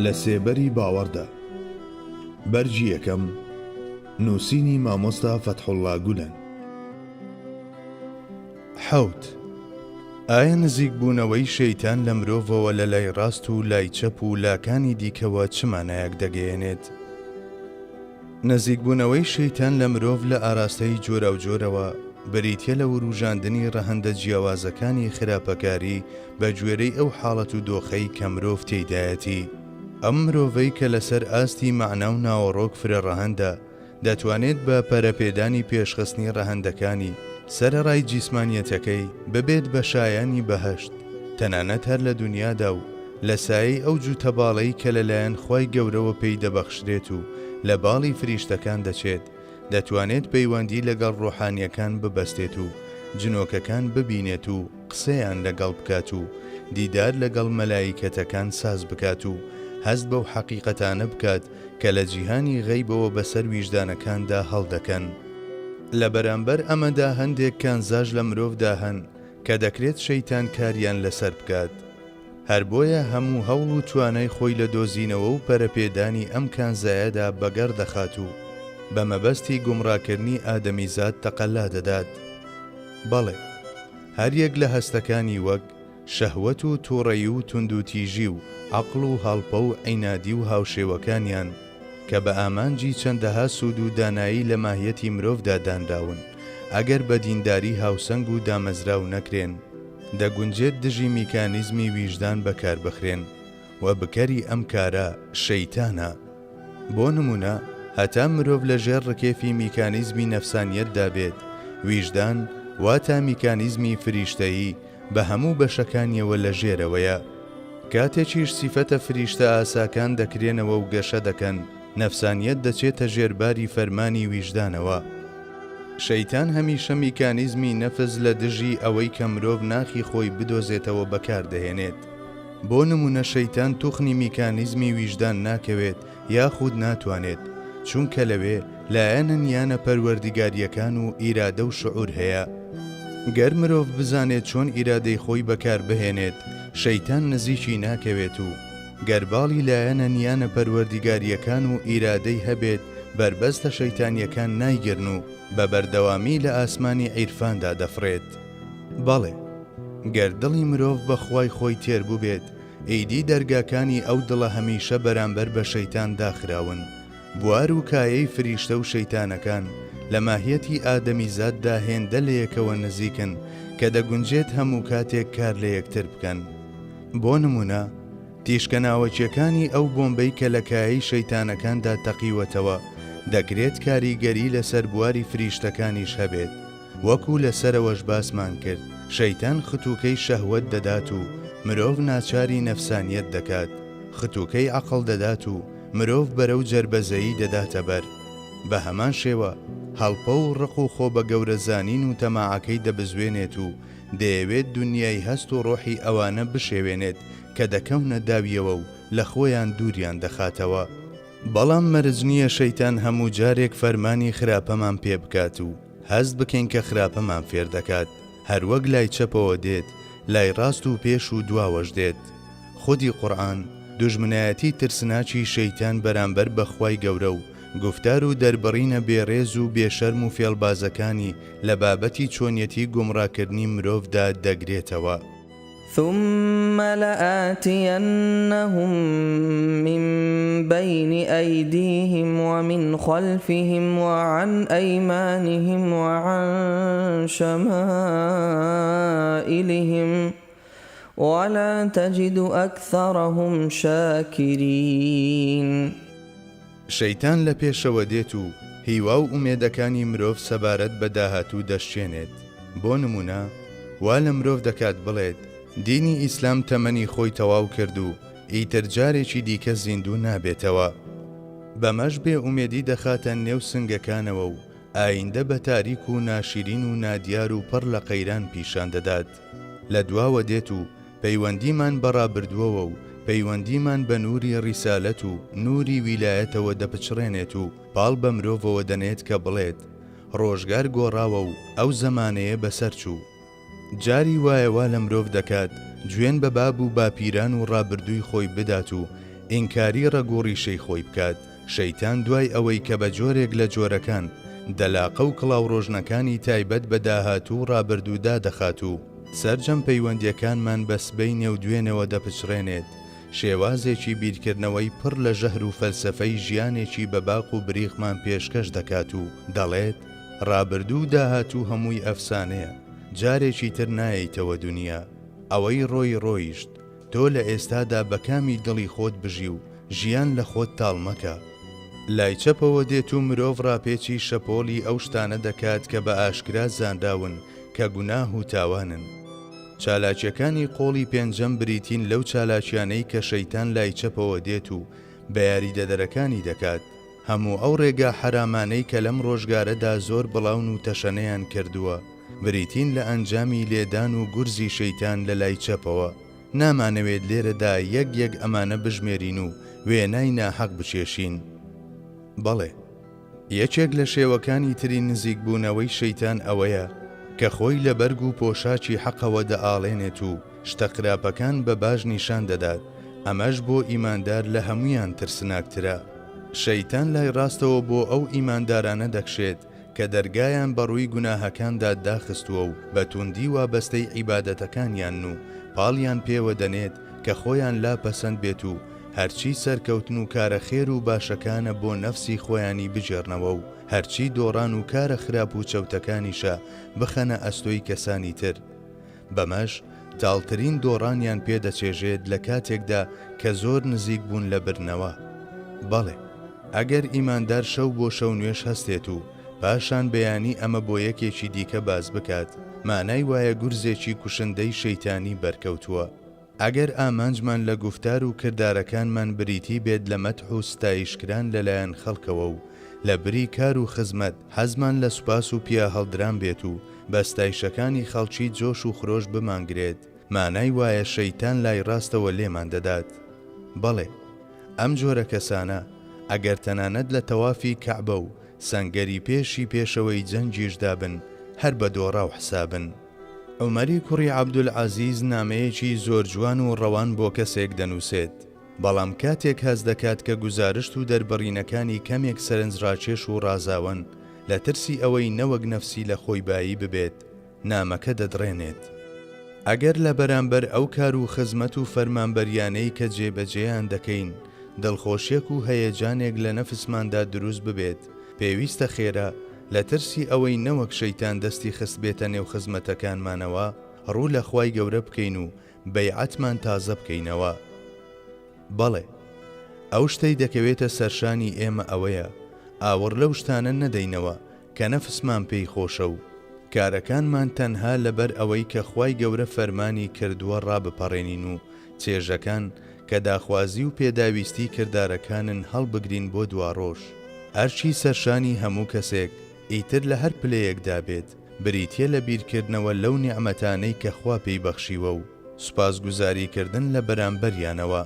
لە سێبەری باوەڕدا. بەرجی یەکەم، نووسینی مامۆستا فەتحوڵڵا گولەن. حەوت. ئایا نزیکبوونەوەی شەیتان لە مرۆڤەوە لە لای ڕاست و لای چەپ و لاکانی دیکەوە چ مانایەک دەگەیەنێت؟ نزیکبوونەوەی شەیتان لە مرۆڤ لە ئاراستەی جۆرە و جۆرەوە بریتیە لە وروژاندنی ڕەهەندە جیاوازەکانی خراپەکاری بە گوێرەی ئەو حاڵەت و دۆخەی کە مرۆڤ تێیدایەتی. ئەم مرۆڤەی کە لەسەر ئاستی مەعنا و ناوەڕۆک فرە ڕەهەندە دەتوانێت بە پەرەپێدانی پێشخستنی ڕەهەندەکانی سەرەڕای جیسمانیەتەکەی ببێت بە شایانی بەهەشت، تەنانەت هەر لە دنیادا و لە سایەی ئەو جوتەباڵەی کە لەلایەن خوای گەورەوە پێی دەبەخشرێت و لە باڵی فریشتەکان دەچێت، دەتوانێت پەیوەندی لەگەڵ ڕۆحانیەکان ببەستێت و جنۆکەکان ببینێت و قسەیان لەگەڵ بکات و دیدار لەگەڵ مەلایکەتەکان ساز بکات و هەست بەو حەقیقەتانە بکات کە لە جیهانی غەیبەوە بەسەر ویژدانەکاندا هەڵدەکەن. لە بەرامبەر ئەمەدا هەندێک کانزاژ لە مرۆڤدا هەن کە دەکرێت شەیتان کاریان لەسەر بکات. هەر بۆیە هەموو هەوڵ و توانای خۆی لە دۆزینەوە و پەرەپێدانی ئەم کانزایەدا بەگەڕ دەخات و بە مەبەستی گومڕاکردنی ئادەمیزاد تەقەلا دەدات. بەڵێ، هەر یەک لە هەستەکانی وەک شەهوەت و تووڕەیی و توندوتیژی و عەقڵ و هەڵپە و عینادی و هاوشێوەکانیان کە بە ئامانجی چەندەها سوود و دانایی لە ماهیەتی مرۆڤدا دانراون، ئەگەر بە دینداری هاوسەنگ و دامەزراو نەکرێن، دەگونجێت دژی میکانیزمی ویژدان بەکار بخرێن و بکەری ئەم کارە شەیتانە. بۆ نمونە، هەتا مرۆڤ لە ژێر ڕکێفی میکانیزمی نەفسانیەتدا بێت، ویژدان واتە میکانیزمی فریشتەیی بە هەموو بەشەکانیەوە لە ژێرەوەیە. کاتێکیش سیفەتە فریشتە ئاساکان دەکرێنەوە و گەشە دەکەن، نەفسانیەت دەچێتە ژێرباری فەرمانی ویژدانەوە. شەیتان هەمیشە میکانیزمی نەفس لە دژی ئەوەی کە مرۆڤ ناخی خۆی بدۆزێتەوە بەکاردەهێنێت. بۆ نمونە شەیتان توخنی میکانیزمی ویژدان ناکەوێت یاخود ناتوانێت، چونکە لەوێ لایەنە یانە پەروەردیگاریەکان و ئیرادە و شعور هەیە. گەر مرۆڤ بزانێت چۆن ئیرادەی خۆی بەکار بهێنێت، شەیتان نزیکی ناکەوێت و گەرباڵی لایەنە یانە پەروەردیگاریەکان و ئیرادەی هەبێت، بربەستە شەیتانیەکان نایگرن و بە بەردەوامی لە ئاسمانی عیرفاندا دەفرێت. بەڵێ، گەر دڵی مرۆڤ بە خوای خۆی تێر بووبێت، ئیدی دەرگاکانی ئەو دڵە هەمیشە بەرامبەر بە شەیتان داخراون. بوار و کایەی فریشتە و شەیتانەکان لە ماهیەتی ئادەمیزاددا هێندە لە یەکەوە نزیکن کە دەگونجێت هەموو کاتێک کار لە یەکتر بکەن. بۆ نمونە، تیشکەناوەچیەکانی ئەو بۆمبەی کە لە کایەی شەیتانەکاندا تەقیوەتەوە دەکرێت کاریگەری لەسەر بواری فریشتەکانیش هەبێت. وەکو لەسەرەوەش باسمان کرد، شەیتان ختووکەی شەهوەت دەدات و مرۆڤ ناچاری نەفسانیەت دەکات، ختووکەی عەقڵ دەدات و مرۆڤ بەرەو جەربەزەیی دەداتە بەر. بە هەمان شێوە هەڵپە و ڕق و خۆ بە گەورەزانین و تەماعەکەی دەبزوێنێت و دەیەوێت دنیای هەست و ڕۆحی ئەوانە بشێوێنێت کە دەکەونە داویەوە و لە خۆیان دووریان دەخاتەوە. بەڵام مەرج نییە شەیتان هەموو جارێک فەرمانی خراپەمان پێ بکات و هەست بکەین کە خراپەمان فێر دەکات. هەروەک لای چەپەوە دێت، لای ڕاست و پێش و دواوەش دێت. خودی قورئان دوژمنایەتی ترسناکی شەیتان بەرامبەر بە خوای گەورە و گفتار و دەربڕینە بێڕێز و بێشەرم و فێڵبازەکانی لە بابەتی چۆنیەتی گومڕاکردنی مرۆڤدا دەگرێتەوە. ثم لآتينهم من بين أيديهم ومن خلفهم وعن أيمانهم وعن شمائلهم ولا تجد أكثرهم شاكرين. شەیتان لە پێشەوە دێت و هیوا و ئومێدەکانی مرۆڤ سەبارەت بە داهاتوو دەشێنێت. بۆ نمونە، وا لە مرۆڤ دەکات بڵێت دینی ئیسلام تەمەنی خۆی تەواو کرد و ئیتر جارێکی دیکە زیندوو نابێتەوە. بەمەش بێ ئومێدی دەخاتە نێو سنگەکانەوە و ئایندە بە تاریک و ناشرین و نادیار و پڕ لە قەیران پیشان دەدات. لە دواوە دێت و پەیوەندیمان بەڕابردووەوە و پەیوەندیمان بە نووری ڕیسالەت و نووری ویلایەتەوە دەپچڕێنێت و پاڵ بە مرۆڤەوە دەنێت کە بڵێت ڕۆژگار گۆڕاوە و ئەو زەمانەیە بەسەر چوو. جاری وایەوا لە مرۆڤ دەکات گوێن بە باب و باپیران و ڕابردووی خۆی بدات و ئینکاری ڕەگۆڕیشەی خۆی بکات. شەیتان دوای ئەوەی کە بە جۆرێک لە جۆرەکان دەلاقە و کڵاو ڕۆژنەکانی تایبەت بە داهاتوو ڕابردوودا دەخات و سەرجەم پەیوەندیەکانمان بە سبەی نێودوێنەوە دەپچڕێنێت. شێوازێکی بیرکردنەوەی پڕ لە ژەهر و فەلسەفەی ژیانێکی بە باق و بریخمان پێشکەش دەکات و دەڵێت ڕابردوو داهاتوو هەمووی ئەفسانەیە، جارێکی تر نایەیتەوە دنیا. ئەوەی ڕۆی ڕۆیشت، تۆ لە ئێستادا بە کامی دڵی خۆت بژی و ژیان لە خۆت تاڵمەکە. لای چەپەوە دێت و مرۆڤ ڕاپێکی شەپۆلی ئەو شتانە دەکات کە بە ئاشکرا زانداون کە گوناه و تاوانن. چالاکیەکانی قۆڵی پێنجەم بریتین لەو چالاکیانەی کە شەیتان لای چەپەوە دێت و بە یاریدەدەرەکانی دەکات. هەموو ئەو ڕێگا حرامانەی کە لەم ڕۆژگارەدا زۆر بڵاون و تەشەنەیان کردووە بریتین لە ئەنجامی لێدان و گورزی شەیتان لە لای چەپەوە. نامانەوێت لێرەدا یەک یەک ئەمانە بژمێرین و وێنای ناحەق بچێشین. بەڵێ، یەکێک لە شێوەکانی تری نزیک بوونەوەی شەیتان ئەوەیە کە خۆی لە بەرگ و پۆشاکی حەقەوە دەئاڵێنێت و شتە خراپەکان بە باش نیشان دەدات. ئەمەش بۆ ئیماندار لە هەمویان ترسناکترە. شەیتان لای ڕاستەوە بۆ ئەو ئیماندارانە دەکشێت کە دەرگایان بەڕووی گوناهەکاندا داخستووە و بە توندی وابەستەی عیبادەتەکانیان و پاڵیان پێوە دەنێت کە خۆیان لا پەسەند بێت و هەرچی سەرکەوتن و کارە خێر و باشەکانە بۆ نەفسی خۆیانی بجێڕنەوە و هەرچی دۆڕان و کارە خراپ و چەوتەکانیشە بخەنە ئەستۆی کەسانی تر. بەمەش تاڵترین دۆڕانیان پێدەچێژێت لە کاتێکدا کە زۆر نزیک بوون لە برنەوە. بەڵێ، ئەگەر ئیماندار شەو بۆ شەو نوێش هەستێت و پاشان بەیانی ئەمە بۆ یەکێکی دیکە باز بکات، مانای وایە گورزێکی کوشندەی شەیتانی بەرکەوتووە. ئەگەر ئامانجمان لە گفتار و کردارەکانمان بریتی بێت لە مەدح و ستایشکران لەلایەن خەڵکەوە و لە بری کار و خزمەت حەزمان لە سوپاس و پیا هەڵدران بێت و بە ستایشەکانی خەڵکی جۆش و خرۆش بمانگرێت، مانای وایە شەیتان لای ڕاستەوە لێمان دەدات. بەڵێ، ئەم جۆرە کەسانە ئەگەر تەنانەت لە تەوافی کەعبە و سەنگەری پێشی پێشەوەی جەنجیشدا بن، هەر بە دۆڕا و حسابن. عومەری کوڕی عەبدولعەزیز نامەیەکی زۆر جوان و ڕەوان بۆ کەسێک دەنووسێت، بەڵام کاتێک هەز دەکات کە گوزارشت و دەربڕینەکانی کەمێک سەرنجڕاکێش و ڕازاون لە ترسی ئەوەی نەوەک نەفسی لە خۆی بایی ببێت، نامەکە دەدڕێنێت. ئەگەر لە بەرامبەر ئەو کار و خزمەت و فەرمانبەریانەی کە جێبەجێیان دەکەین دڵخۆشیەک و هەیەجانێک لە نەفسماندا دروست ببێت، پێویستە خێرا لە ترسی ئەوەی نەوەک شەیتان دەستی خست بێتە نێو خزمەتەکانمانەوە ڕوو لە خوای گەورە بکەین و بەیعەتمان تازە بکەینەوە. بەڵێ، ئەو شتەی دەکەوێتە سەرشانی ئێمە ئەوەیە ئاوەڕ لەو شتانە نەدەینەوە کە نەفسمان پێی خۆشە و کارەکانمان تەنها لەبەر ئەوەی کە خوای گەورە فەرمانی کردووە ڕابپەڕێنین و چێژەکان کە داخوازی و پێداویستی کردارەکانن هەڵبگرین بۆ دواڕۆژ. هەرچی سەرشانی هەموو کەسێک ئیتر لە هەر پلەیەکدا بێت بریتیە لە بیرکردنەوە لەو نیعمەتانەی کە خوا پێی بەخشیوە و سوپاسگوزاریکردن لە بەرامبەریانەوە.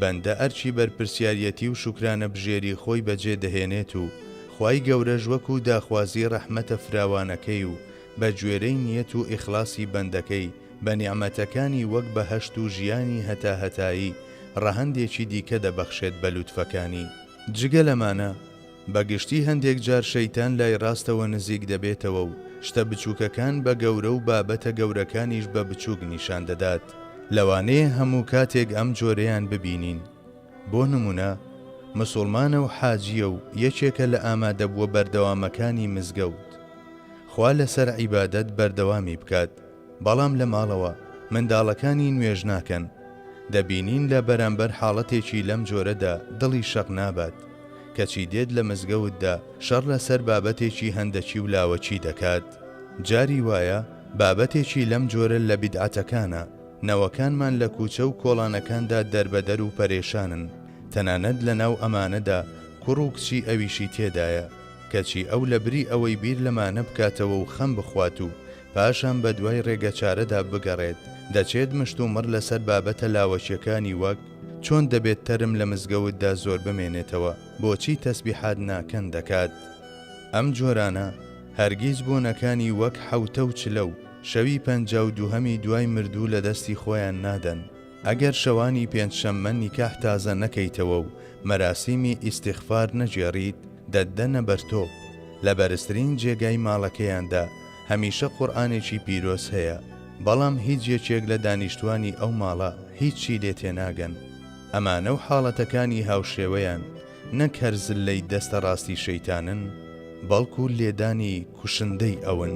بەندە ئەرچی بەرپرسیارەتی و شوکرانە بژێری خۆی بەجێ دەهێنێت و خوای گەورەش وەکو داخوازی ڕەحمەتە فراوانەکەی و بە گوێرەی نیەت و ئیخلاسی بەندەکەی بە نیعمەتەکانی وەک بەهەشت و ژیانی هەتاهەتایی ڕەهەندێکی دیکە دەبەخشێت بە لوتفەکانی. جگە لەمانە بەگشتی هەندێک جار شەیتان لای ڕاستەوە نزیک دەبێتەوە و شتە بچووکەکان بە گەورە و بابەتە گەورەکانیش بە بچووک نیشان دەدات. لەوانەیە هەموو کاتێک ئەم جۆرەیان ببینین. بۆ نمونە، مسڵمانە و حاجیە و یەکێکە لە ئامادەبووە بەردەوامەکانی مزگەوت، خوا لەسەر عیبادەت بەردەوامی بکات، بەڵام لە ماڵەوە منداڵەکانی نوێژ ناکەن. دەبینین لە بەرامبەر حاڵەتێکی لەم جۆرەدا دڵی شەق نابات، کەچی دێت لە مزگەوتدا شەڕ لەسەر بابەتێکی هەندەکی و لاوەچی دەکات. جاری وایە بابەتێکی لەم جۆرە لە بیدعەتەکانە. نەوەکانمان لە کوچە و کۆڵانەکاندا دەربەدەر و پەرێشانن، تەنانەت لە ناو ئەمانەدا کوڕ و کچی ئەویشی تێدایە، کەچی ئەو لە بری ئەوەی بیر لەمانە بکاتەوە و خەم بخوات و پاشان بە دوای ڕێگەچارەدا بگەڕێت، دەچێت مشت و مڕ لەسەر بابەتە لاوەچیەکانی وەک چۆن دەبێت تەرم لە مزگەوتدا زۆر بمێنێتەوە، بۆچی تەسبیحات ناکەن دەکات. ئەم جۆرانە هەرگیز بۆنەکانی وەک حەوتە و چلە و شەوی 52 دوای مردوو لە دەستی خۆیان نادەن. ئەگەر شەوانی پێنجشەممە نیکاح تازە نەکەیتەوە و مەراسیمی ئیستیغفار نەجێڕیت دەدەنە بەرتۆ لە بەرزترین جێگای ماڵەکەیاندا هەمیشە قورئانێکی پیرۆز هەیە بەڵام هیچ یەکێک لە دانیشتوانی ئەو ماڵە هیچی لێ تێناگەن ئەمانە و حاڵەتەکانی هاوشێوەیان نەک هەرزلەی دەستە ڕاستی شەیتانن بەڵکو لێدانی کوشندەی ئەون